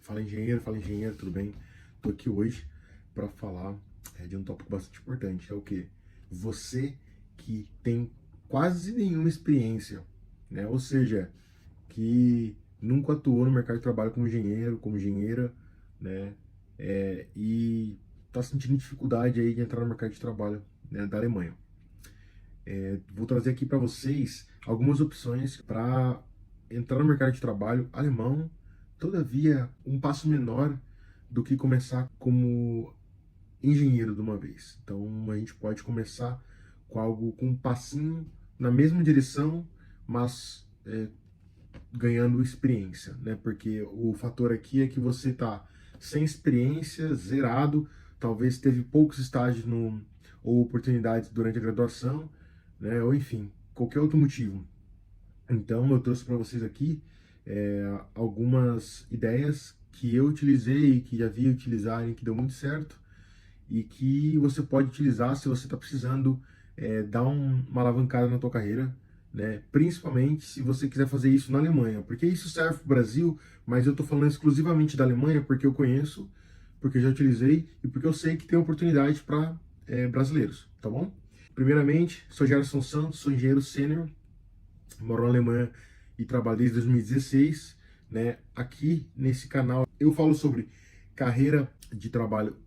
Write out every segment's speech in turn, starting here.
Fala engenheiro, tudo bem? Tô aqui hoje para falar de um tópico bastante importante, é o que? Você que tem quase nenhuma experiência, né? Ou seja, que nunca atuou no mercado de trabalho como engenheiro, como engenheira, né? E tá sentindo dificuldade aí de entrar no mercado de trabalho, né, da Alemanha. Vou trazer aqui para vocês algumas opções para entrar no mercado de trabalho alemão, todavia um passo menor do que começar como engenheiro de uma vez. Então a gente pode começar com algo com um passinho na mesma direção, mas ganhando experiência, né? Porque o fator aqui é que você tá sem experiência, zerado, talvez teve poucos estágios ou oportunidades durante a graduação, né? Ou enfim, qualquer outro motivo. Então eu trouxe para vocês aqui algumas ideias que eu utilizei, que já vi utilizarem, que deu muito certo e que você pode utilizar se você está precisando dar uma alavancada na tua carreira, né? Principalmente se você quiser fazer isso na Alemanha, porque isso serve para o Brasil, mas eu estou falando exclusivamente da Alemanha porque eu conheço, porque eu já utilizei e porque eu sei que tem oportunidade para brasileiros, tá bom? Primeiramente, sou Gerson Santos, sou engenheiro sênior, moro na Alemanha e trabalho desde 2016, né? Aqui nesse canal eu falo sobre carreira de trabalho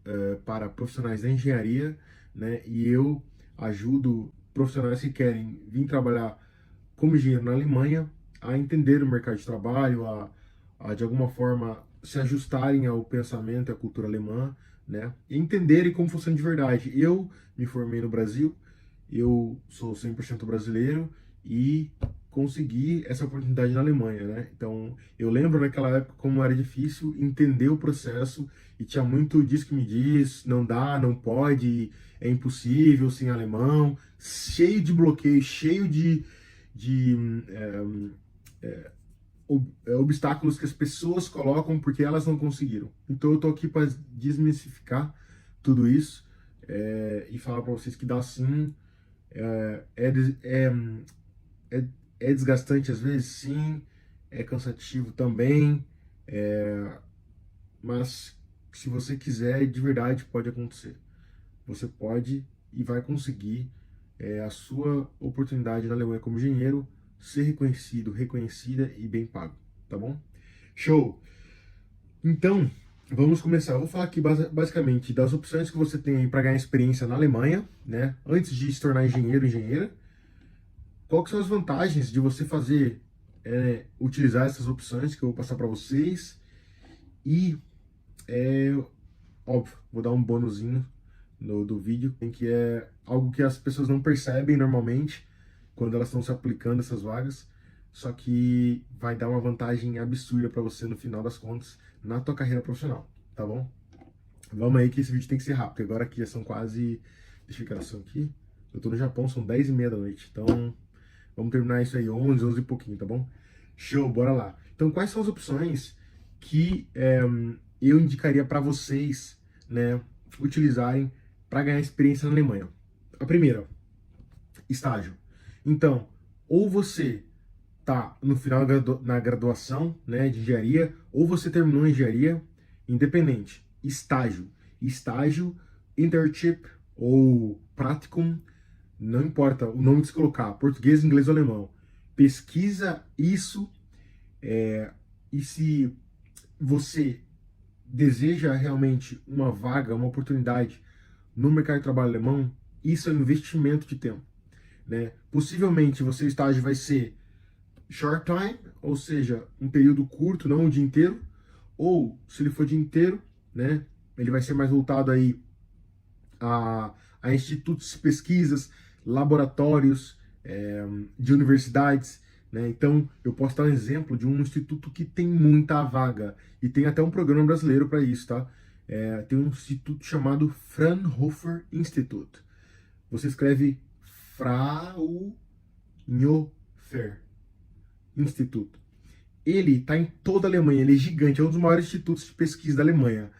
para profissionais da engenharia, né? E eu ajudo profissionais que querem vir trabalhar como engenheiro na Alemanha a entender o mercado de trabalho, a de alguma forma se ajustarem ao pensamento e à cultura alemã, né? E entenderem como funciona de verdade. Eu me formei no Brasil, eu sou 100% brasileiro e consegui essa oportunidade na Alemanha, né? Então, eu lembro naquela época como era difícil entender o processo e tinha muito diz que me diz, não dá, não pode, é impossível sem alemão, cheio de bloqueio, cheio de obstáculos que as pessoas colocam porque elas não conseguiram. Então, eu tô aqui para desmistificar tudo isso e falar para vocês que dá sim, é, é, é, é, é desgastante às vezes, sim, é cansativo também, mas se você quiser, de verdade pode acontecer. Você pode e vai conseguir a sua oportunidade na Alemanha como engenheiro, ser reconhecido, reconhecida e bem pago, tá bom? Show! Então, vamos começar. Eu vou falar aqui basicamente das opções que você tem para ganhar experiência na Alemanha, né? Antes de se tornar engenheiro, engenheira. Qual que são as vantagens de você fazer, utilizar essas opções que eu vou passar para vocês? E, óbvio, vou dar um bônusinho do vídeo, em que é algo que as pessoas não percebem normalmente quando elas estão se aplicando essas vagas, só que vai dar uma vantagem absurda para você no final das contas na tua carreira profissional, tá bom? Vamos aí que esse vídeo tem que ser rápido, agora aqui já são quase, deixa eu ver que horas são aqui, eu tô no Japão, são 10h30 da noite, então vamos terminar isso aí 11 e pouquinho, tá bom? Show, bora lá. Então, quais são as opções que eu indicaria para vocês, né, utilizarem para ganhar experiência na Alemanha? A primeira, estágio. Então, ou você tá no final na graduação, né, de engenharia, ou você terminou a engenharia, independente. Estágio. Estágio, internship ou practicum, não importa o nome que você colocar, português, inglês ou alemão. Pesquisa isso e se você deseja realmente uma vaga, uma oportunidade no mercado de trabalho alemão, isso é um investimento de tempo, né? Possivelmente o seu estágio vai ser short time, ou seja, um período curto, não o dia inteiro, ou se ele for o dia inteiro, né, ele vai ser mais voltado aí a institutos de pesquisas, laboratórios de universidades, né? Então, eu posso dar um exemplo de um instituto que tem muita vaga e tem até um programa brasileiro para isso, tá? Tem um instituto chamado Fraunhofer Institute. Você escreve Fraunhofer Instituto. Ele está em toda a Alemanha, ele é gigante, é um dos maiores institutos de pesquisa da Alemanha.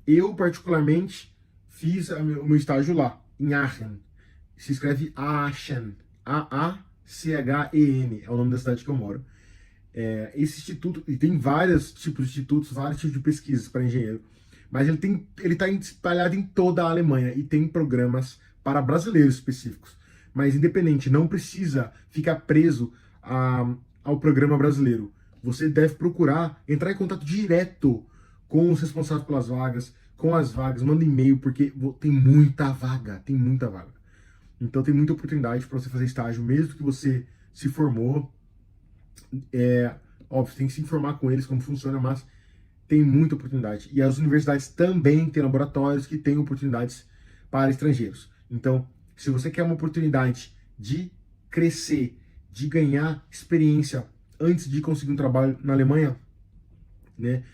Eu, particularmente, fiz o meu estágio lá, em Aachen. Se escreve Aachen, A-A-C-H-E-N, é o nome da cidade que eu moro. esse instituto, e tem vários tipos de institutos, vários tipos de pesquisas para engenheiro, mas ele está espalhado em toda a Alemanha e tem programas para brasileiros específicos. Mas independente, não precisa ficar preso ao programa brasileiro. Você deve procurar entrar em contato direto com os responsáveis pelas vagas, com as vagas, manda e-mail, porque tem muita vaga, tem muita vaga. Então tem muita oportunidade para você fazer estágio, mesmo que você se formou. Óbvio, tem que se informar com eles como funciona, mas tem muita oportunidade. E as universidades também têm laboratórios que têm oportunidades para estrangeiros. Então, se você quer uma oportunidade de crescer, de ganhar experiência antes de conseguir um trabalho na Alemanha, né,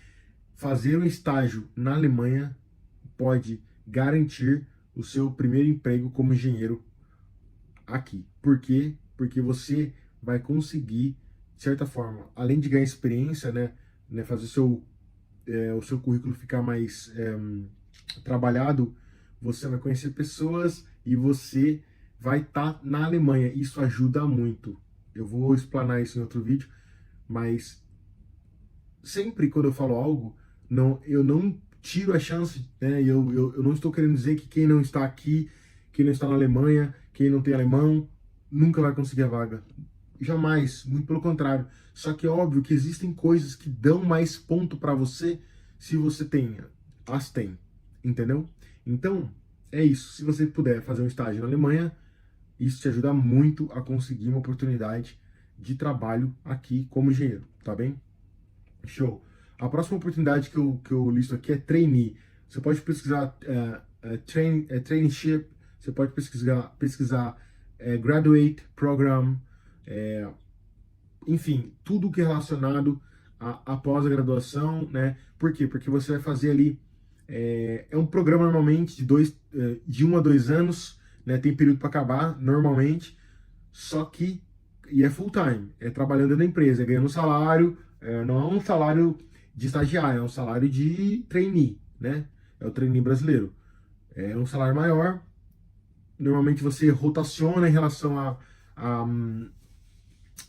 fazer um estágio na Alemanha pode garantir o seu primeiro emprego como engenheiro aqui. Por quê? Porque você vai conseguir, de certa forma, além de ganhar experiência, né fazer o seu currículo ficar mais trabalhado, você vai conhecer pessoas e você vai estar na Alemanha. Isso ajuda muito. Eu vou explanar isso em outro vídeo, mas sempre quando eu falo algo, eu não tiro a chance, né? Eu não estou querendo dizer que quem não está aqui, quem não está na Alemanha, quem não tem alemão, nunca vai conseguir a vaga. Jamais, muito pelo contrário. Só que é óbvio que existem coisas que dão mais ponto para você se você tem, entendeu? Então, é isso. Se você puder fazer um estágio na Alemanha, isso te ajuda muito a conseguir uma oportunidade de trabalho aqui como engenheiro, tá bem? Show. A próxima oportunidade que eu listo aqui é trainee. Você pode pesquisar traineeship, você pode pesquisar graduate program, enfim, tudo que é relacionado após a graduação, né? Por quê? Porque você vai fazer ali, é um programa normalmente de 1 a 2 anos, né? Tem período para acabar, normalmente, só que, e é full time, é trabalhando dentro da empresa, é ganhando um salário, não é um salário de estagiário, é um salário de trainee, né? É o trainee brasileiro. É um salário maior, normalmente você rotaciona em relação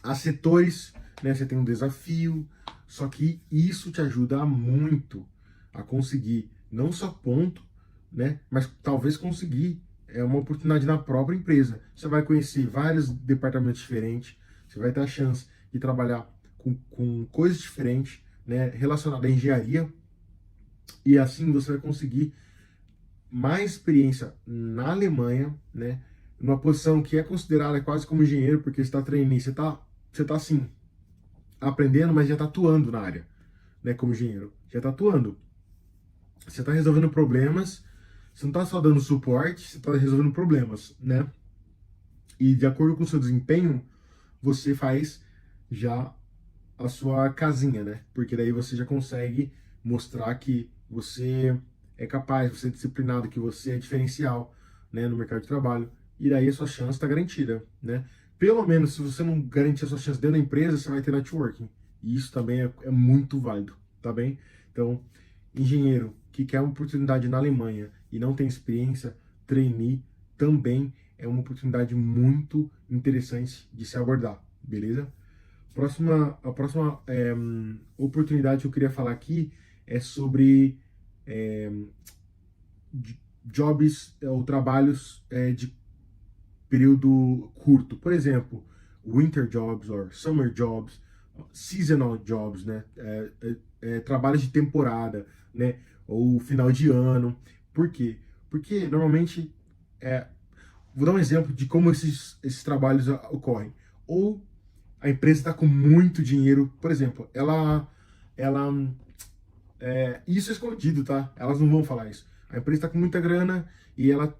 a setores, né? Você tem um desafio, só que isso te ajuda muito a conseguir não só ponto, né? Mas talvez conseguir uma oportunidade na própria empresa. Você vai conhecer vários departamentos diferentes, você vai ter a chance de trabalhar com coisas diferentes, né? Relacionadas à engenharia, e assim você vai conseguir mais experiência na Alemanha, né? Numa posição que é considerada quase como engenheiro, porque você está treinando, você tá assim, aprendendo, mas já está atuando na área, né? Como engenheiro, já está atuando. Você está resolvendo problemas, você não está só dando suporte, você está resolvendo problemas, né? E de acordo com o seu desempenho, você faz já a sua casinha, né? Porque daí você já consegue mostrar que você é capaz, você é disciplinado, que você é diferencial, né, no mercado de trabalho. E daí a sua chance está garantida, né? Pelo menos, se você não garantir a sua chance dentro da empresa, você vai ter networking. E isso também é muito válido, tá bem? Então, engenheiro que quer uma oportunidade na Alemanha e não tem experiência, trainee também é uma oportunidade muito interessante de se abordar, beleza? A próxima oportunidade que eu queria falar aqui é sobre jobs ou trabalhos de período curto. Por exemplo, winter jobs or summer jobs, seasonal jobs, né? Trabalhos de temporada, né? Ou final de ano. Por quê? Porque normalmente, vou dar um exemplo de como esses trabalhos ocorrem. Ou a empresa está com muito dinheiro, por exemplo, isso é escondido, tá? Elas não vão falar isso. A empresa está com muita grana e ela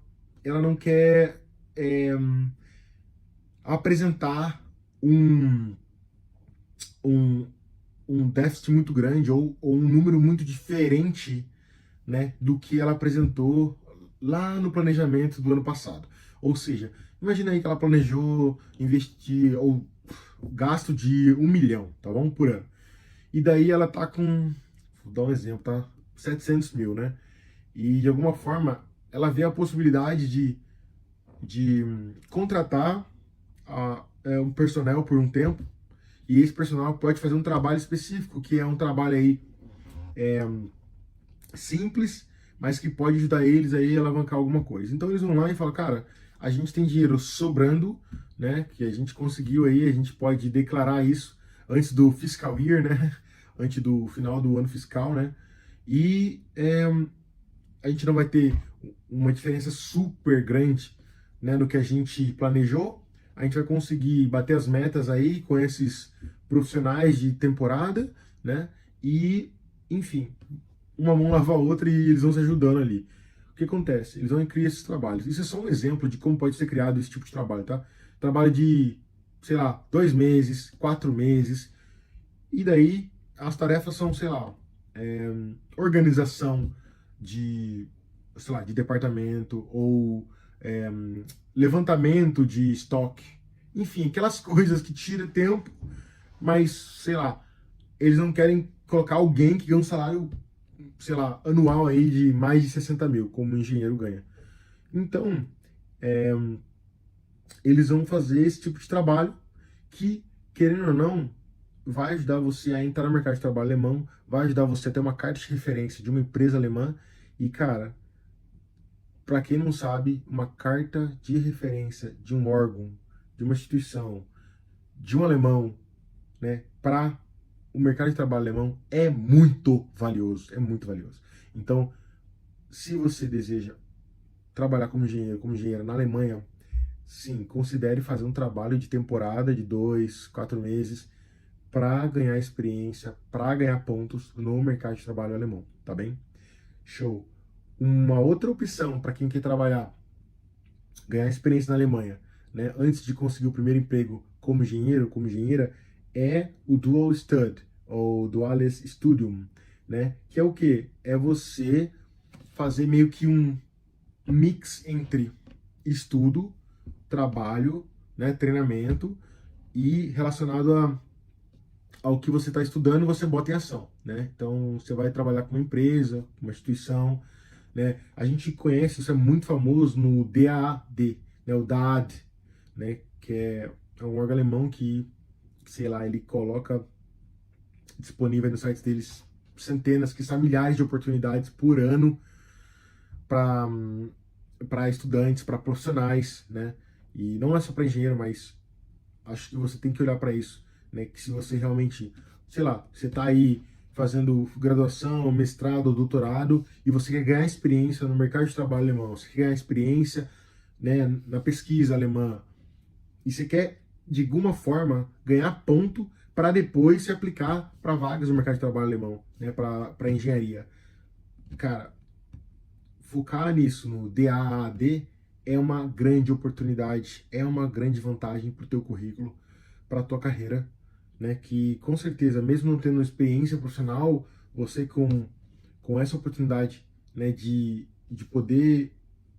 não quer apresentar um, um déficit muito grande ou um número muito diferente, né, do que ela apresentou lá no planejamento do ano passado. Ou seja, imagina aí que ela planejou investir ou gasto de 1 milhão, tá bom? Por ano. E daí ela tá com, vou dar um exemplo, tá? 700 mil, né? E de alguma forma ela vê a possibilidade de contratar um personnel por um tempo e esse personal pode fazer um trabalho específico, que é um trabalho aí simples, mas que pode ajudar eles aí a alavancar alguma coisa. Então eles vão lá e falam, cara, a gente tem dinheiro sobrando, né, que a gente conseguiu aí, a gente pode declarar isso antes do fiscal year, né, antes do final do ano fiscal, né, e a gente não vai ter uma diferença super grande, né, no que a gente planejou. A gente vai conseguir bater as metas aí com esses profissionais de temporada, né, e, enfim, uma mão lava a outra e eles vão se ajudando ali. O que acontece? Eles vão criar esses trabalhos. Isso é só um exemplo de como pode ser criado esse tipo de trabalho, tá? Trabalho de, sei lá, 2 meses, 4 meses. E daí as tarefas são, sei lá, organização de, sei lá, de departamento ou é, levantamento de estoque. Enfim, aquelas coisas que tiram tempo, mas, sei lá, eles não querem colocar alguém que ganha um salário, sei lá, anual aí de mais de 60 mil, como o engenheiro ganha. Então, eles vão fazer esse tipo de trabalho que, querendo ou não, vai ajudar você a entrar no mercado de trabalho alemão, vai ajudar você a ter uma carta de referência de uma empresa alemã. E, cara, para quem não sabe, uma carta de referência de um órgão, de uma instituição, de um alemão, né, para o mercado de trabalho alemão é muito valioso, é muito valioso. Então, se você deseja trabalhar como engenheiro na Alemanha, sim, considere fazer um trabalho de temporada de 2, 4 meses para ganhar experiência, para ganhar pontos no mercado de trabalho alemão, tá bem? Show. Uma outra opção para quem quer trabalhar, ganhar experiência na Alemanha, né, antes de conseguir o primeiro emprego como engenheiro, como engenheira, é o Dual Stud, ou Duales Studium, né? Que é o quê? É você fazer meio que um mix entre estudo, trabalho, né, treinamento e relacionado ao que você está estudando, você bota em ação, né? Então, você vai trabalhar com uma empresa, uma instituição, né? A gente conhece, isso é muito famoso no DAAD, né? O DAAD, né? Que é um órgão alemão que, sei lá, ele coloca disponível nos sites deles centenas, que são milhares de oportunidades por ano para estudantes, para profissionais, né? E não é só para engenheiro, mas acho que você tem que olhar para isso, né? Que se você realmente, sei lá, você está aí fazendo graduação, mestrado, doutorado e você quer ganhar experiência no mercado de trabalho alemão, você quer ganhar experiência, né, na pesquisa alemã e você quer de alguma forma ganhar ponto para depois se aplicar para vagas no mercado de trabalho alemão, né, para engenharia. Cara, focar nisso no DAAD é uma grande oportunidade, é uma grande vantagem para o teu currículo, para a tua carreira, né? Que com certeza, mesmo não tendo experiência profissional, você com essa oportunidade, né, de poder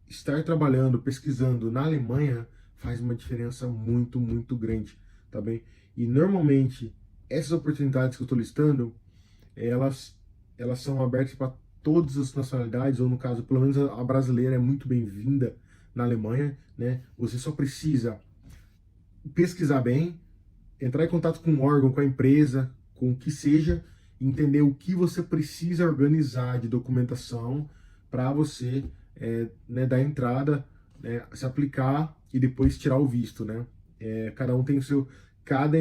estar trabalhando, pesquisando na Alemanha, faz uma diferença muito, muito grande, tá bem? E normalmente essas oportunidades que eu estou listando, elas são abertas para todas as nacionalidades, ou no caso, pelo menos a brasileira é muito bem-vinda na Alemanha, né? Você só precisa pesquisar bem, entrar em contato com o órgão, com a empresa, com o que seja, entender o que você precisa organizar de documentação para você né, dar entrada, né, se aplicar e depois tirar o visto, né? Cada um tem o seu, cada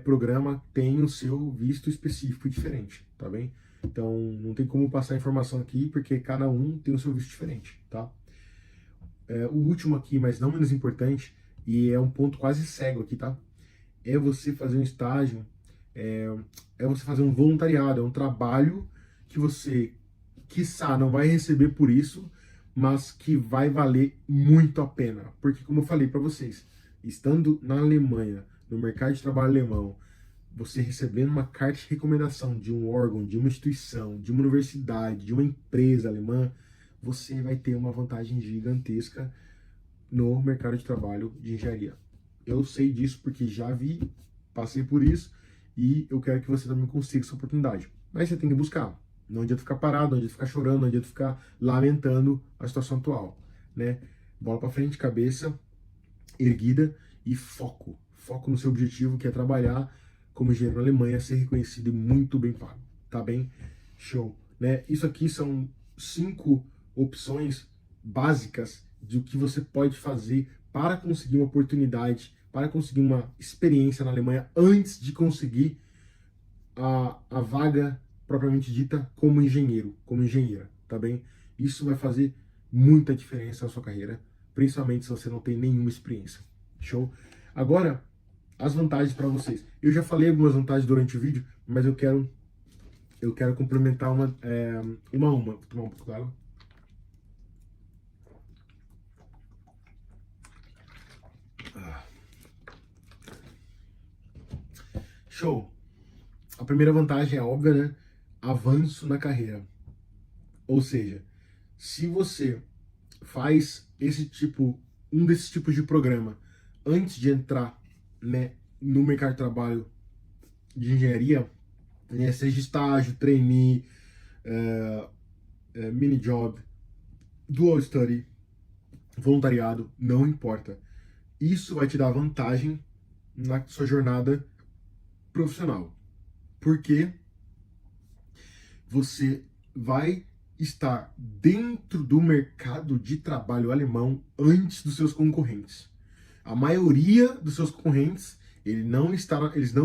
programa tem o seu visto específico diferente, tá bem? Então não tem como passar informação aqui porque cada um tem o seu visto diferente, tá? O último aqui, mas não menos importante, e é um ponto quase cego aqui, tá? É você fazer um estágio, é, é você fazer um voluntariado, é um trabalho que você, quiçá, não vai receber por isso, mas que vai valer muito a pena. Porque, como eu falei para vocês, estando na Alemanha, no mercado de trabalho alemão, você recebendo uma carta de recomendação de um órgão, de uma instituição, de uma universidade, de uma empresa alemã, você vai ter uma vantagem gigantesca no mercado de trabalho de engenharia. Eu sei disso porque já vi, passei por isso e eu quero que você também consiga essa oportunidade. Mas você tem que buscar. Não adianta ficar parado, não adianta ficar chorando, não adianta ficar lamentando a situação atual, né? Bola para frente, cabeça erguida e foco. Foco no seu objetivo, que é trabalhar como engenheiro na Alemanha, ser reconhecido e muito bem pago, tá bem? Show, né? Isso aqui são 5 opções básicas de o que você pode fazer para conseguir uma oportunidade, para conseguir uma experiência na Alemanha antes de conseguir a vaga propriamente dita como engenheiro, como engenheira, tá bem? Isso vai fazer muita diferença na sua carreira, principalmente se você não tem nenhuma experiência. Show? Agora, as vantagens para vocês. Eu já falei algumas vantagens durante o vídeo, mas eu quero complementar uma. Vou tomar um pouco d'água. Show! A primeira vantagem é óbvia, né? Avanço na carreira. Ou seja, se você faz um desses tipos de programa antes de entrar, né, no mercado de trabalho de engenharia, né, seja estágio, trainee, mini job, dual study, voluntariado, não importa. Isso vai te dar vantagem na sua jornada profissional, porque você vai estar dentro do mercado de trabalho alemão antes dos seus concorrentes. A maioria dos seus concorrentes, eles não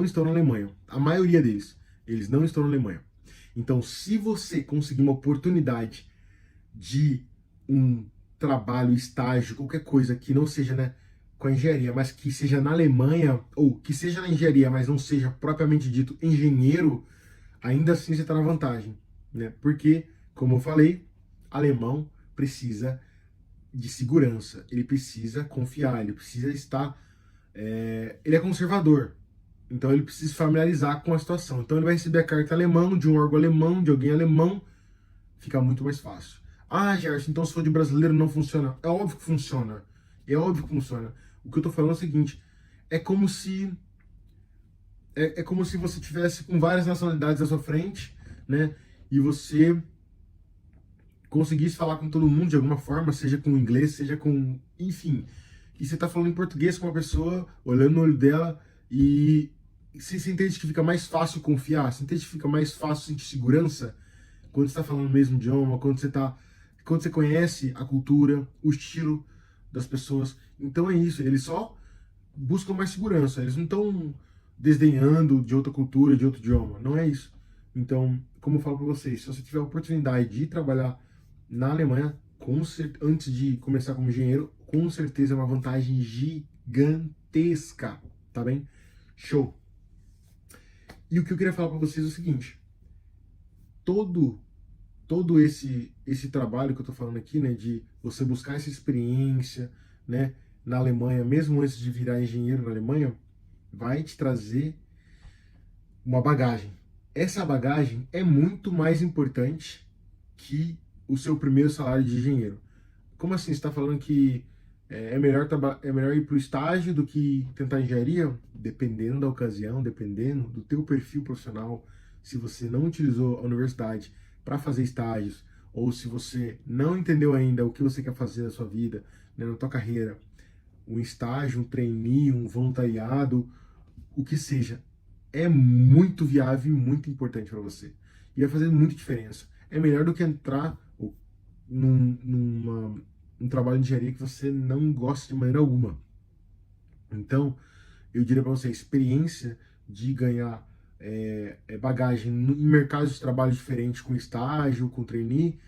estão na Alemanha. A maioria deles, eles não estão na Alemanha. Então, se você conseguir uma oportunidade de um trabalho, estágio, qualquer coisa que não seja, né, com a engenharia, mas que seja na Alemanha, ou que seja na engenharia, mas não seja propriamente dito engenheiro, ainda assim você está na vantagem, né? Porque, como eu falei, alemão precisa de segurança, ele precisa confiar, ele precisa estar. Ele é conservador, então ele precisa se familiarizar com a situação. Então ele vai receber a carta alemã, de um órgão alemão, de alguém alemão, fica muito mais fácil. Ah, Gerson, então se for de brasileiro não funciona. É óbvio que funciona. É óbvio que funciona. O que eu tô falando é o seguinte: é como se. É como se você tivesse com várias nacionalidades à sua frente, né? E você conseguisse falar com todo mundo de alguma forma, seja com inglês, seja com. Enfim. E você tá falando em português com uma pessoa, olhando no olho dela, e você entende que fica mais fácil confiar? Você entende que fica mais fácil sentir segurança quando você tá falando o mesmo idioma, quando você conhece a cultura, o estilo das pessoas. Então é isso, eles só buscam mais segurança, eles não estão desdenhando de outra cultura, de outro idioma, não é isso. Então, como eu falo para vocês, se você tiver a oportunidade de trabalhar na Alemanha, antes de começar como engenheiro, com certeza é uma vantagem gigantesca, tá bem? Show! E o que eu queria falar para vocês é o seguinte: todo esse trabalho que eu tô falando aqui, né, de você buscar essa experiência, né, na Alemanha, mesmo antes de virar engenheiro na Alemanha, vai te trazer uma bagagem. Essa bagagem é muito mais importante que o seu primeiro salário de engenheiro. Como assim? Você está falando que é melhor ir para o estágio do que tentar engenharia? Dependendo da ocasião, dependendo do teu perfil profissional, se você não utilizou a universidade para fazer estágios, ou se você não entendeu ainda o que você quer fazer na sua vida, né, na tua carreira, um estágio, um trainee, um voluntariado, o que seja, é muito viável e muito importante para você. E vai fazer muita diferença. É melhor do que entrar num trabalho de engenharia que você não gosta de maneira alguma. Então, eu diria para você, a experiência de ganhar bagagem em mercados de trabalho diferentes, com estágio, com trainee,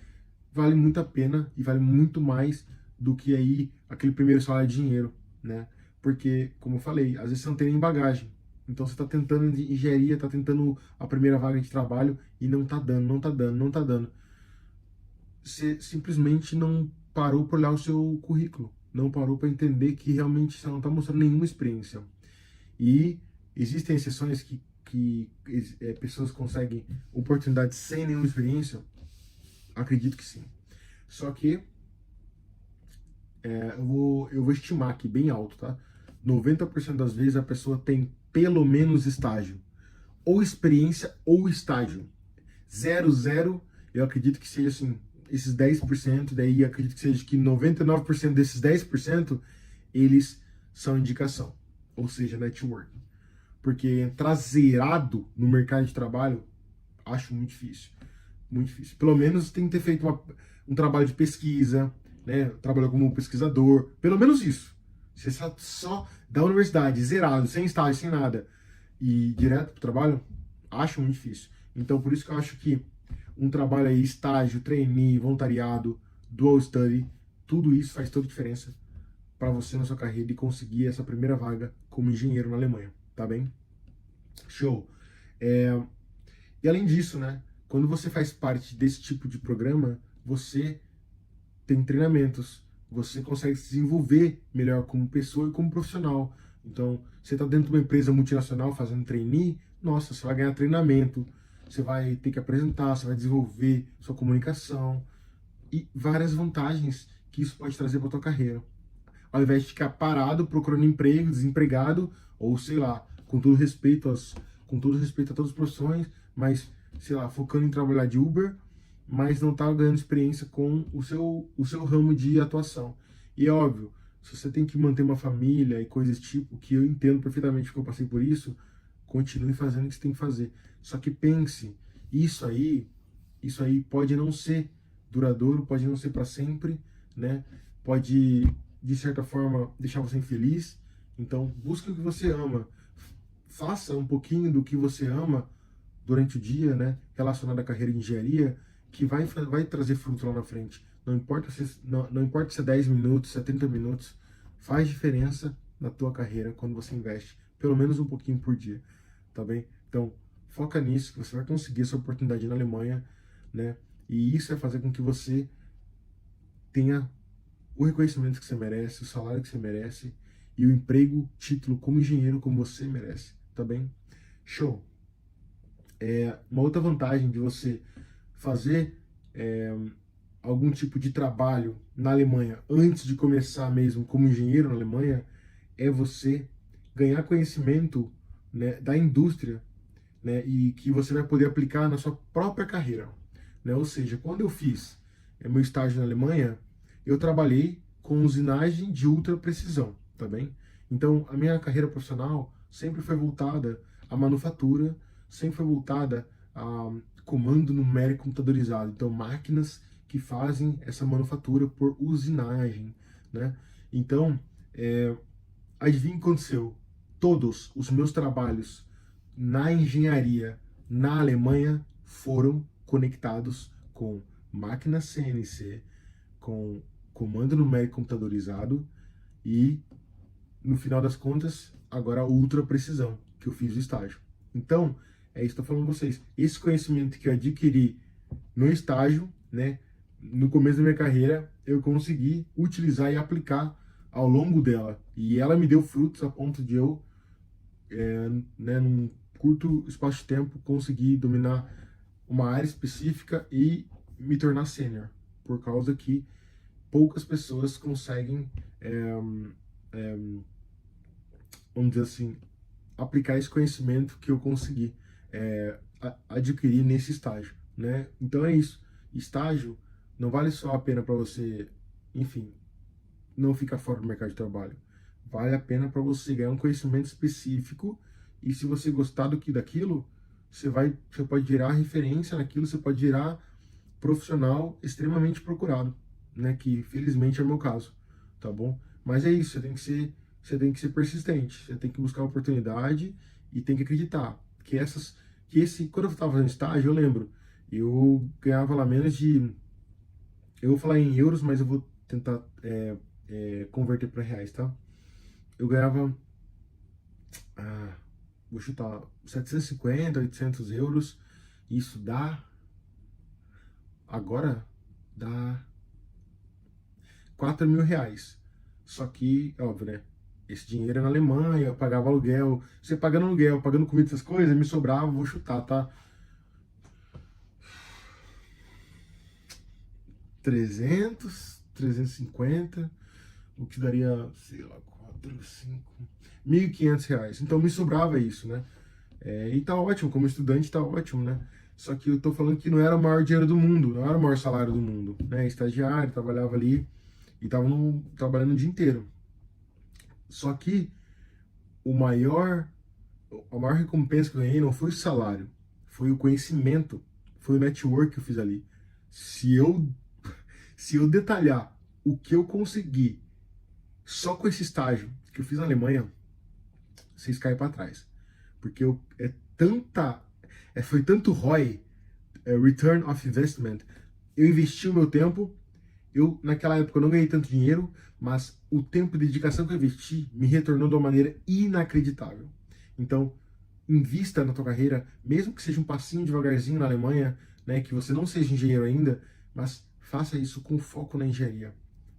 vale muito a pena e vale muito mais do que aí aquele primeiro salário de dinheiro, né? Porque, como eu falei, às vezes você não tem nem bagagem. Então você está tentando de engenharia, está tentando a primeira vaga de trabalho e não está dando, não está dando, não está dando. Você simplesmente não parou para olhar o seu currículo, não parou para entender que realmente você não está mostrando nenhuma experiência. E existem exceções que pessoas conseguem oportunidades sem nenhuma experiência? Acredito que sim. Só que eu vou estimar aqui bem alto, tá? 90% das vezes a pessoa tem pelo menos estágio. Ou experiência ou estágio. 0, eu acredito que seja assim, esses 10%, daí acredito que seja que 99% desses 10%, eles são indicação. Ou seja, network. porque entrar zerado no mercado de trabalho, acho muito difícil. Muito difícil. Pelo menos tem que ter feito um trabalho de pesquisa, né? Trabalhou como pesquisador, pelo menos isso. Você só da universidade, zerado, sem estágio, sem nada, e direto pro trabalho, acho muito difícil. Então, por isso que eu acho que um trabalho aí, estágio, trainee, voluntariado, dual study, tudo isso faz toda a diferença para você na sua carreira e conseguir essa primeira vaga como engenheiro na Alemanha, tá bem? Show. E além disso, né, quando você faz parte desse tipo de programa, você tem treinamentos, você consegue se desenvolver melhor como pessoa e como profissional. Então, você está dentro de uma empresa multinacional fazendo trainee, nossa, você vai ganhar treinamento, você vai ter que apresentar, você vai desenvolver sua comunicação e várias vantagens que isso pode trazer para a tua carreira. Ao invés de ficar parado procurando emprego, desempregado, ou sei lá, com todo respeito a todas as profissões, mas sei lá, focando em trabalhar de Uber, mas não tá ganhando experiência com o seu ramo de atuação. E é óbvio, se você tem que manter uma família e coisas tipo, que eu entendo perfeitamente que eu passei por isso, continue fazendo o que você tem que fazer. Só que pense, isso aí, isso aí pode não ser duradouro, pode não ser para sempre, né? Pode, de certa forma, deixar você infeliz. Então, busque o que você ama. Faça um pouquinho do que você ama durante o dia, né? Relacionado à carreira de engenharia, que vai trazer fruto lá na frente. Não importa se é 10 minutos, se é 30 minutos, faz diferença na tua carreira quando você investe, pelo menos um pouquinho por dia, tá bem? Então, foca nisso, que você vai conseguir essa oportunidade na Alemanha, né? E isso vai fazer com que você tenha o reconhecimento que você merece, o salário que você merece e o emprego, título como engenheiro como você merece, tá bem? Show! Uma outra vantagem de você fazer algum tipo de trabalho na Alemanha antes de começar mesmo como engenheiro na Alemanha é você ganhar conhecimento, né, da indústria, né, e que você vai poder aplicar na sua própria carreira, né? Ou seja, quando eu fiz meu estágio na Alemanha, eu trabalhei com usinagem de ultra precisão, tá bem? Então, a minha carreira profissional sempre foi voltada à manufatura, sempre foi voltada a comando numérico computadorizado, então máquinas que fazem essa manufatura por usinagem, né? Então, adivinha o que aconteceu? Todos os meus trabalhos na engenharia na Alemanha foram conectados com máquina CNC, com comando numérico computadorizado e, no final das contas, agora a ultra precisão, que eu fiz o estágio. Então, é isso que eu estou falando com vocês. Esse conhecimento que eu adquiri no estágio, né, no começo da minha carreira, eu consegui utilizar e aplicar ao longo dela. E ela me deu frutos a ponto de eu, né, num curto espaço de tempo, conseguir dominar uma área específica e me tornar sênior, por causa que poucas pessoas conseguem, vamos dizer assim, aplicar esse conhecimento que eu consegui adquirir nesse estágio, né? Então é isso. Estágio não vale só a pena para você, enfim, não ficar fora do mercado de trabalho. Vale a pena para você ganhar um conhecimento específico e se você gostar daquilo, você pode virar referência naquilo, você pode virar profissional extremamente procurado, né? Que felizmente é o meu caso, tá bom? Mas é isso, você tem que ser persistente, você tem que buscar oportunidade e tem que acreditar quando eu estava fazendo estágio, eu lembro, eu ganhava lá menos de, eu vou falar em euros, mas eu vou tentar converter para reais, tá? Eu ganhava, ah, vou chutar, 750, 800 euros, isso agora dá 4 mil reais. Só que, óbvio, né? Esse dinheiro é na Alemanha, eu pagava aluguel. Você pagando aluguel, pagando comida, essas coisas, me sobrava, vou chutar, tá? 350, o que daria, sei lá, 4, 5, 1.500 reais. Então me sobrava isso, né? E tá ótimo, como estudante tá ótimo, né? Só que eu tô falando que não era o maior dinheiro do mundo, não era o maior salário do mundo, né? Estagiário, trabalhava ali e tava trabalhando o dia inteiro. Só que o maior a maior recompensa que eu ganhei não foi o salário, foi o conhecimento, foi o network que eu fiz ali. Se eu, se eu detalhar o que eu consegui só com esse estágio que eu fiz na Alemanha, vocês caem para trás. Porque foi tanto ROI, Return of Investment. Eu investi o meu tempo, naquela época eu não ganhei tanto dinheiro, mas o tempo de dedicação que eu investi me retornou de uma maneira inacreditável. Então, invista na tua carreira, mesmo que seja um passinho devagarzinho na Alemanha, né, que você não seja engenheiro ainda, mas faça isso com foco na engenharia.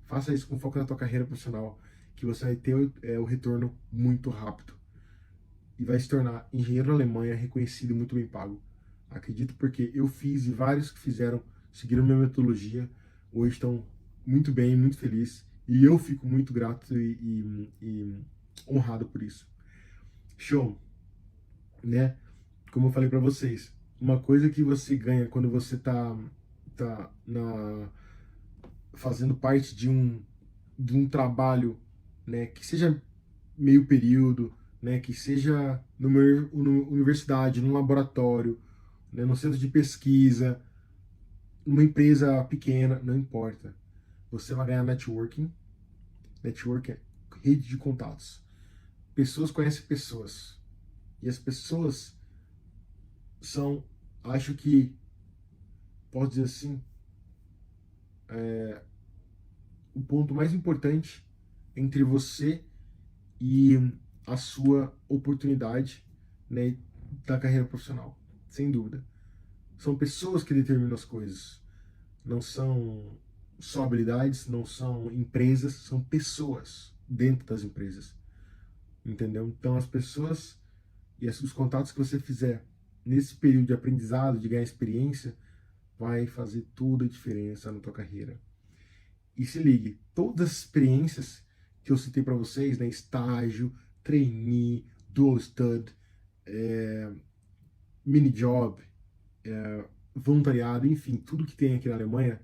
Faça isso com foco na tua carreira profissional, que você vai ter o retorno muito rápido. E vai se tornar engenheiro na Alemanha reconhecido e muito bem pago. Acredito porque eu fiz e vários que fizeram, seguiram minha metodologia, hoje estão muito bem, muito felizes. E eu fico muito grato e honrado por isso. Show, né? Como eu falei para vocês, uma coisa que você ganha quando você fazendo parte de um trabalho, né, que seja meio período, né, que seja numa universidade, num laboratório, né, no centro de pesquisa, numa empresa pequena, não importa. Você vai ganhar networking. Networking é rede de contatos. Pessoas conhecem pessoas. E as pessoas são, acho que, posso dizer assim, o ponto mais importante entre você e a sua oportunidade, né, da carreira profissional, sem dúvida. São pessoas que determinam as coisas, não são só habilidades, não são empresas, são pessoas dentro das empresas, entendeu? Então as pessoas e os contatos que você fizer nesse período de aprendizado, de ganhar experiência, vai fazer toda a diferença na tua carreira. E se ligue, todas as experiências que eu citei para vocês, né, estágio, trainee, dual stud, mini job, voluntariado, enfim, tudo que tem aqui na Alemanha,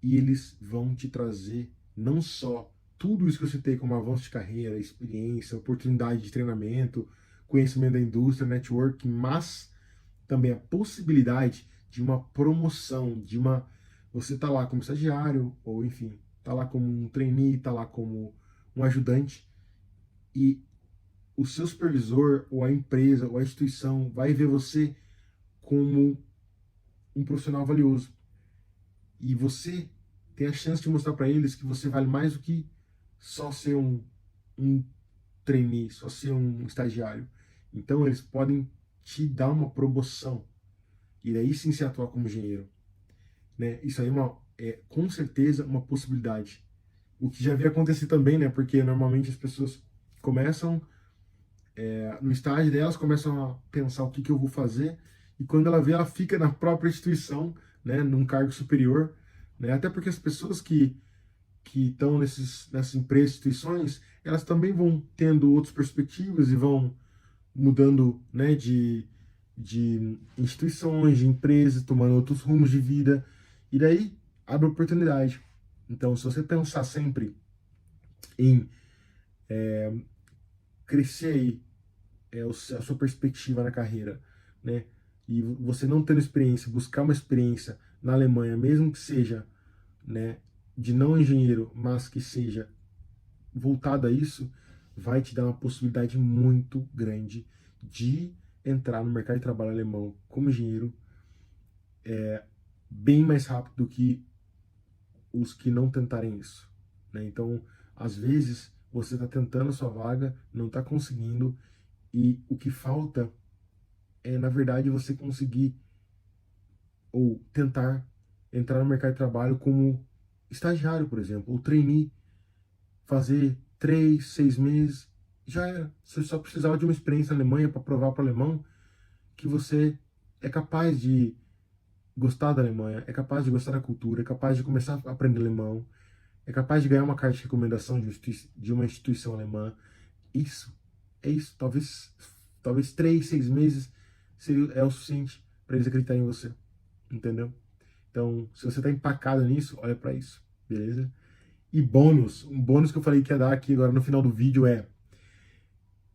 e eles vão te trazer não só tudo isso que eu citei como avanço de carreira, experiência, oportunidade de treinamento, conhecimento da indústria, networking, mas também a possibilidade de uma promoção, você tá lá como estagiário, ou enfim, tá lá como um trainee, tá lá como um ajudante, e o seu supervisor, ou a empresa, ou a instituição vai ver você como um profissional valioso. E você tem a chance de mostrar para eles que você vale mais do que só ser um trainee, só ser um estagiário. Então eles podem te dar uma promoção e daí sim se atuar como engenheiro, né? Isso aí é com certeza uma possibilidade. O que já havia acontecido também, né? Porque normalmente as pessoas começam no estágio delas, começam a pensar o que eu vou fazer, e quando ela vê, ela fica na própria instituição, né? Num cargo superior, né? Até porque as pessoas que estão nessas empresas, instituições, elas também vão tendo outras perspectivas e vão mudando, né, de instituições, de empresas, tomando outros rumos de vida, e daí abre oportunidade. Então, se você pensar sempre em crescer aí, a sua perspectiva na carreira, né, e você não tendo experiência, buscar uma experiência na Alemanha, mesmo que seja, né, de não engenheiro, mas que seja voltado a isso, vai te dar uma possibilidade muito grande de entrar no mercado de trabalho alemão como engenheiro bem mais rápido do que os que não tentarem isso, né? Então, às vezes, você está tentando a sua vaga, não está conseguindo, e o que falta é, na verdade, você conseguir ou tentar entrar no mercado de trabalho como estagiário, por exemplo, ou trainee, fazer 3, 6 meses, já era. Você só precisava de uma experiência na Alemanha para provar para o alemão que você é capaz de gostar da Alemanha, é capaz de gostar da cultura, é capaz de começar a aprender alemão, é capaz de ganhar uma carta de recomendação de uma instituição alemã. Isso, é isso. Talvez 3, 6 meses é o suficiente para eles acreditarem em você, entendeu? Então, se você está empacado nisso, olha para isso, beleza? E bônus, um bônus que eu falei que ia dar aqui agora no final do vídeo é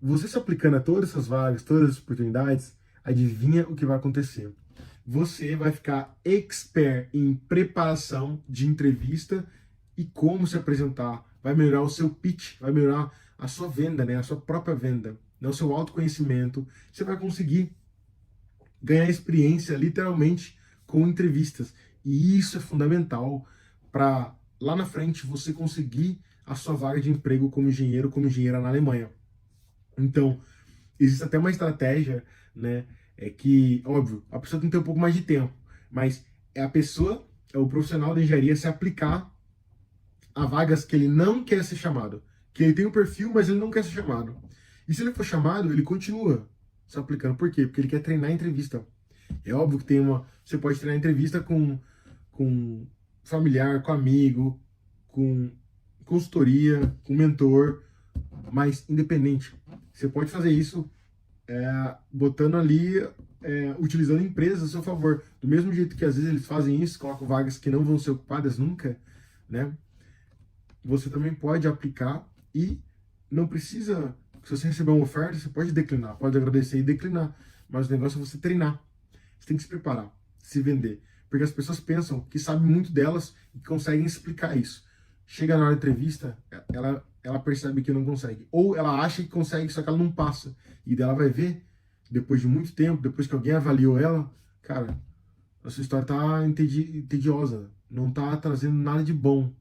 Você se aplicando a todas essas vagas, todas as oportunidades, adivinha o que vai acontecer? Você vai ficar expert em preparação de entrevista e como se apresentar. Vai melhorar o seu pitch, vai melhorar a sua venda, né? A sua própria venda, né? O seu autoconhecimento. Você vai conseguir ganhar experiência literalmente com entrevistas. E isso é fundamental para lá na frente você conseguir a sua vaga de emprego como engenheiro, como engenheira na Alemanha. Então, existe até uma estratégia, né? É que, óbvio, a pessoa tem que ter um pouco mais de tempo, mas é a pessoa, é o profissional da engenharia se aplicar a vagas que ele não quer ser chamado. Que ele tem um perfil, mas ele não quer ser chamado. E se ele for chamado, ele continua se aplicando. Por quê? Porque ele quer treinar a entrevista. É óbvio que tem uma. Você pode treinar a entrevista com familiar, com amigo, com consultoria, com mentor, mas independente. Você pode fazer isso botando ali, utilizando empresas a seu favor. Do mesmo jeito que às vezes eles fazem isso, colocam vagas que não vão ser ocupadas nunca, né? Você também pode aplicar e não precisa. Se você receber uma oferta, você pode declinar, pode agradecer e declinar. Mas o negócio é você treinar. Você tem que se preparar, se vender. Porque as pessoas pensam que sabem muito delas e conseguem explicar isso. Chega na hora da entrevista, ela percebe que não consegue. Ou ela acha que consegue, só que ela não passa. E daí ela vai ver, depois de muito tempo, depois que alguém avaliou ela, cara, a sua história tá entediosa, não tá trazendo nada de bom.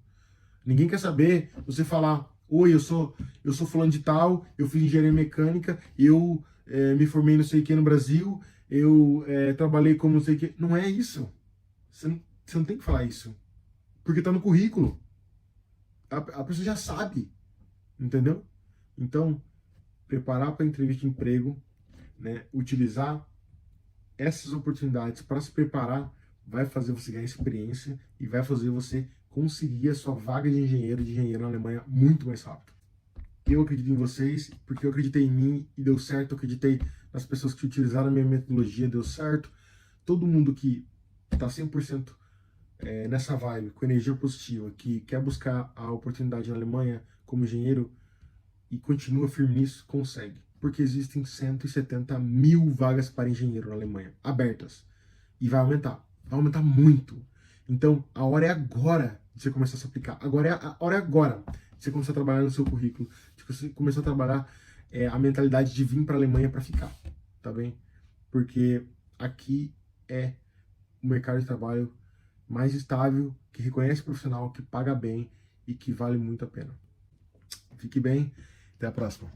Ninguém quer saber você falar, oi, eu sou fulano de tal, eu fiz engenharia mecânica, eu me formei não sei o que no Brasil, eu trabalhei como não sei o que. Não é isso. Você não tem que falar isso. Porque tá no currículo. A pessoa já sabe. Entendeu? Então, preparar para entrevista de emprego, né, utilizar essas oportunidades para se preparar, vai fazer você ganhar experiência e vai fazer você conseguir a sua vaga de engenheiro na Alemanha muito mais rápido. Eu acredito em vocês, porque eu acreditei em mim e deu certo, eu acreditei nas pessoas que utilizaram a minha metodologia, deu certo. Todo mundo que está 100% nessa vibe, com energia positiva, que quer buscar a oportunidade na Alemanha como engenheiro e continua firme nisso, consegue. Porque existem 170 mil vagas para engenheiro na Alemanha, abertas. E vai aumentar muito. Então, a hora é agora de você começar a se aplicar. A hora é agora de você começar a trabalhar no seu currículo, de você começar a trabalhar a mentalidade de vir para a Alemanha para ficar, tá bem? Porque aqui é o mercado de trabalho mais estável, que reconhece o profissional, que paga bem e que vale muito a pena. Fique bem, até a próxima.